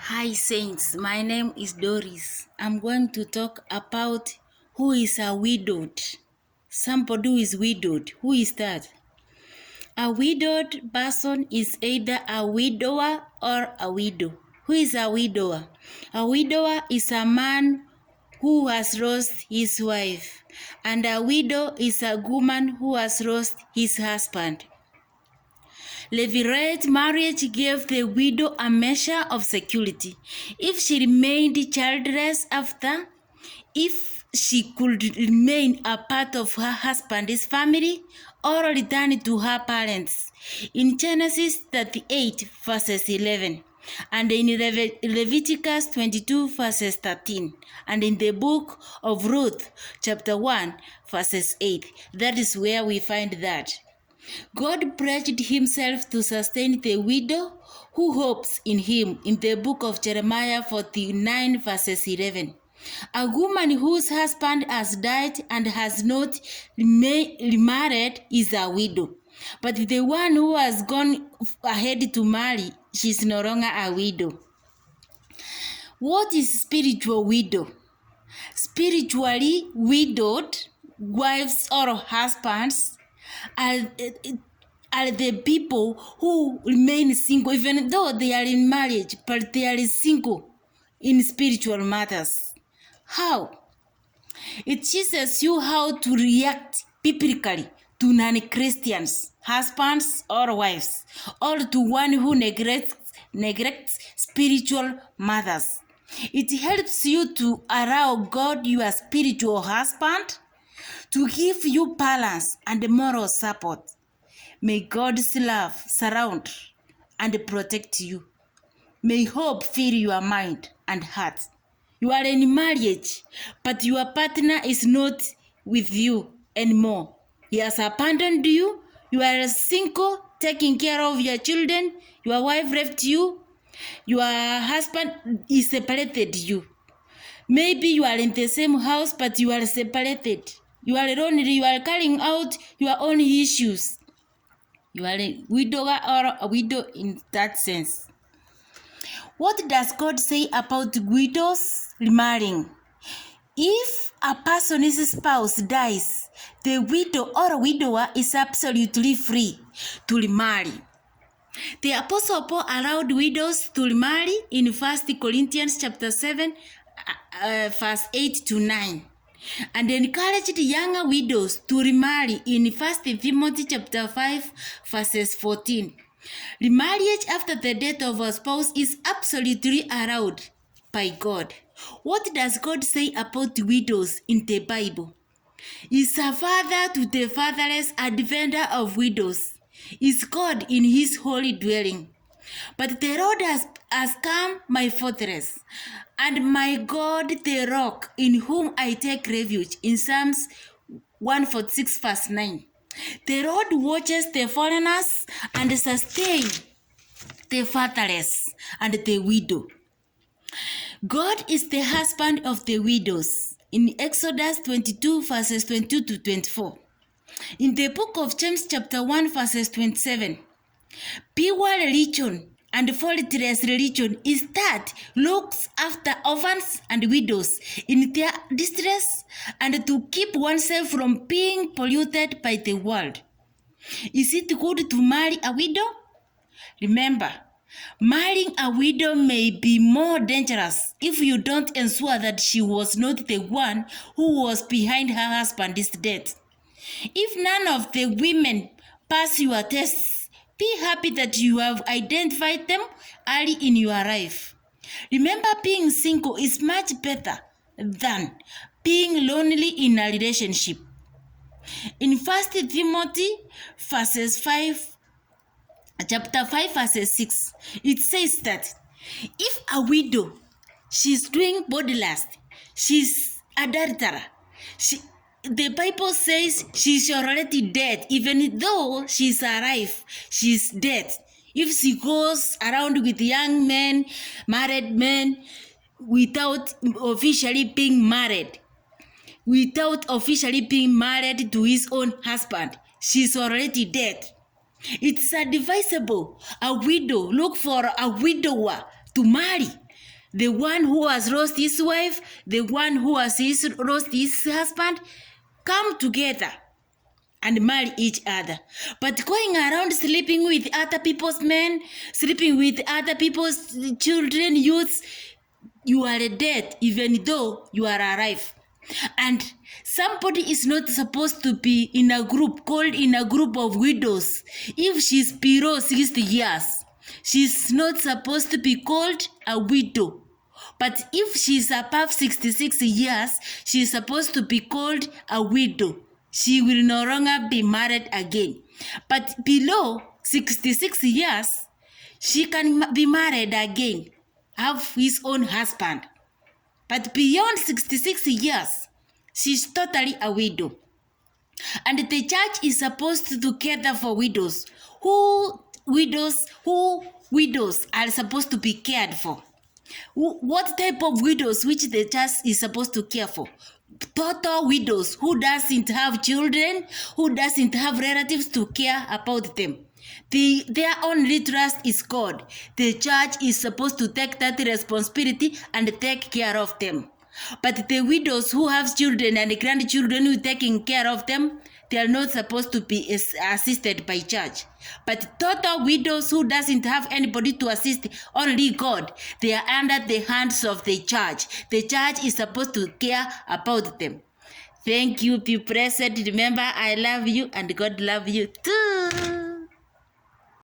Hi Saints, my name is Doris. I'm going to talk about who is a widowed. Somebody who is widowed. Who is that? A widowed person is either a widower or a widow. Who is a widower? A widower is a man who has lost his wife, and a widow is a woman who has lost his husband. Levirate marriage gave the widow a measure of security. If she remained childless after, if she could remain a part of her husband's family or return to her parents. In Genesis 38 verses 11 and in Leviticus 22 verses 13 and in the book of Ruth chapter 1 verses 8. That is where we find that. God pledged himself to sustain the widow who hopes in him in the book of Jeremiah 49 verses 11. A woman whose husband has died and has not remarried is a widow. But the one who has gone ahead to marry, she is no longer a widow. What is spiritual widow? Spiritually widowed wives or husbands are the people who remain single even though they are in marriage, but they are single in spiritual matters. How? It teaches you how to react biblically to non-Christians, husbands or wives, or to one who neglects spiritual matters. It helps you to allow God, your spiritual husband, to give you balance and moral support. May God's love surround and protect you. May hope fill your mind and heart. You are in marriage, but your partner is not with you anymore. He has abandoned you. You are single, taking care of your children. Your wife left you. Your husband is separated you. Maybe you are in the same house, but you are separated. You are lonely. You are carrying out your own issues. You are a widower or a widow in that sense. What does God say about widows remarrying? If a person's spouse dies, the widow or widower is absolutely free to remarry. The Apostle Paul allowed widows to remarry in 1 Corinthians chapter 7, verse 8 to 9. And encouraged younger widows to remarry in 1 Timothy chapter 5, verses 14. Remarriage after the death of a spouse is absolutely allowed by God. What does God say about widows in the Bible? Is a father to the fatherless, a defender of widows. Is God in his holy dwelling. But the Lord has come my fortress, and my God the rock, in whom I take refuge. In Psalms 146 verse 9. The Lord watches the foreigners and sustains the fatherless and the widow. God is the husband of the widows. In Exodus 22 verses 22 to 24. In the book of James chapter 1 verses 27. Pure religion and faultless religion is that looks after orphans and widows in their distress and to keep oneself from being polluted by the world. Is it good to marry a widow? Remember, marrying a widow may be more dangerous if you don't ensure that she was not the one who was behind her husband's death. If none of the women pass your tests, be happy that you have identified them early in your life. Remember, being single is much better than being lonely in a relationship. In 1 Timothy chapter 5 verses 6, it says that if a widow, she's doing body lust, she's adulterer, the Bible says she's already dead. Even though she's alive, she's dead. If she goes around with young men, married men, without officially being married to his own husband, she's already dead. It's advisable a widow look for a widower to marry the one who has lost his wife, the one who has lost his husband, come together and marry each other. But going around sleeping with other people's men, sleeping with other people's children, youths, you are dead even though you are alive. And somebody is not supposed to be in a group, called in a group of widows. If she's below 60 years, she's not supposed to be called a widow. But if she's above 66 years, she's supposed to be called a widow. She will no longer be married again. But below 66 years, she can be married again, have his own husband. But beyond 66 years, she's totally a widow. And the church is supposed to cater for widows. Who widows are supposed to be cared for? What type of widows which the church is supposed to care for? Total widows who doesn't have children, who doesn't have relatives to care about them. Their only trust is God. The church is supposed to take that responsibility and take care of them. But the widows who have children and grandchildren who are taking care of them, they are not supposed to be assisted by church. But total widows who doesn't have anybody to assist, only God, they are under the hands of the church. The church is supposed to care about them. Thank you. Be blessed. Remember, I love you and God love you too.